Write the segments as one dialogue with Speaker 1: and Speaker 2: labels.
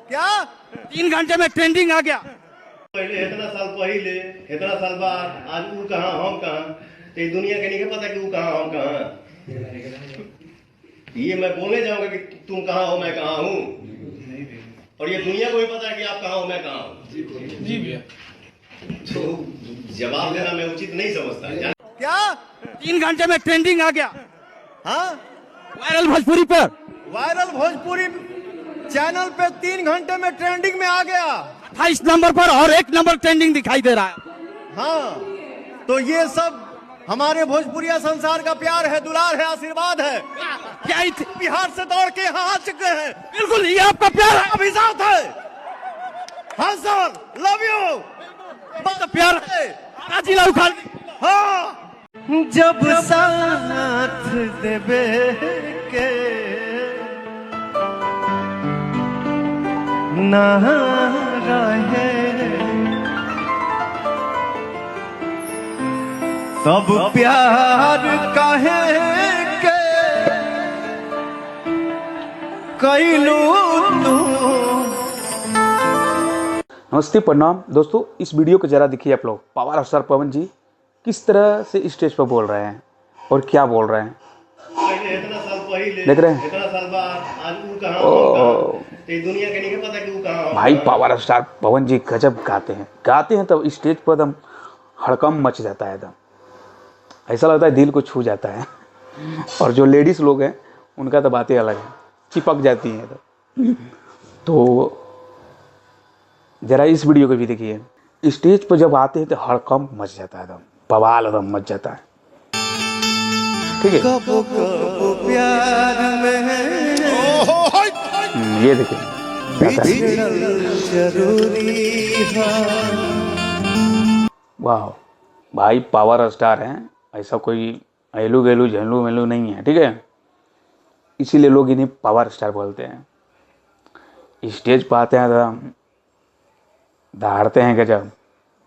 Speaker 1: क्या 3 घंटे में ट्रेंडिंग आ गया।
Speaker 2: पहले इतना साल बाद आज वो कहाँ हम कहाँ, तो दुनिया के नहीं पता कि वो कहाँ हम कहाँ। ये मैं बोलने जाऊंगा कि तुम कहाँ हो मैं कहाँ हूँ, और ये दुनिया को भी पता है कि आप कहाँ हो मैं कहाँ हूँ। जी भैया, तो जवाब देना मैं उचित नहीं समझता।
Speaker 1: क्या 3 घंटे में ट्रेंडिंग आ गया। हाँ, वायरल भोजपुरी पर, वायरल भोजपुरी चैनल पे 3 घंटे में ट्रेंडिंग में आ गया। 28 नंबर पर और 1 नंबर ट्रेंडिंग दिखाई दे रहा है। हाँ, तो ये सब हमारे भोजपुरिया संसार का प्यार है, दुलार है, आशीर्वाद है। क्या बिहार से दौड़ के यहाँ आ चुके हैं। बिल्कुल, ये आपका प्यार है, अभिजात है। हाँ सर, लव यू, बहुत प्यार है। जिला उखाड़, हाँ, जब साथ देवे के ना रहे तब प्यार काहे के कैलू तू।
Speaker 3: नमस्ते, प्रणाम दोस्तों। इस वीडियो को जरा देखिए आप लोग। पावर स्टार पवन जी किस तरह से स्टेज पर बोल रहे हैं और क्या बोल रहे हैं, देख रहे हैं।
Speaker 2: इतना साल बाद आज वो कहाँ हम कहाँ, तो दुनिया के नहीं पता कि वो कहाँ।
Speaker 3: भाई पावर स्टार पवन जी गजब गाते हैं तब स्टेज पर एकदम हड़कंप मच जाता है, एकदम ऐसा लगता है दिल को छू जाता है। और जो लेडीज़ लोग हैं उनका तो बातें अलग है, चिपक जाती हैं। तो ज़रा इस वीडियो को भी देखिए। स्टेज पर जब आते हैं तो हड़कंप मच जाता है, एकदम बवाल एकदम मच जाता है। ठीक है, ये देखिए। वाह भाई, पावर स्टार हैं, ऐसा कोई एलू गेलू झेलू मेलू नहीं है। ठीक है, इसीलिए लोग इन्हें पावर स्टार बोलते हैं। स्टेज पर आते हैं तो दहाड़ते हैं गजब,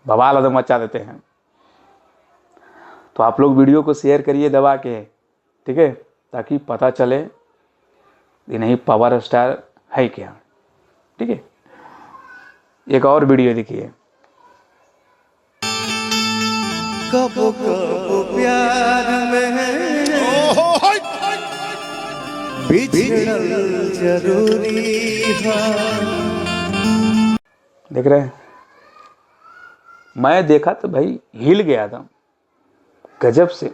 Speaker 3: बवाल एकदम मचा देते हैं। तो आप लोग वीडियो को शेयर करिए दबा के, ठीक है, ताकि पता चले कि नहीं पावर स्टार है क्या। ठीक है, एक और वीडियो देखिए।
Speaker 1: कबो कबो प्यार में बिछड़ल जरूरी है।
Speaker 3: देख रहे हैं, मैं देखा तो भाई हिल गया था गजब से।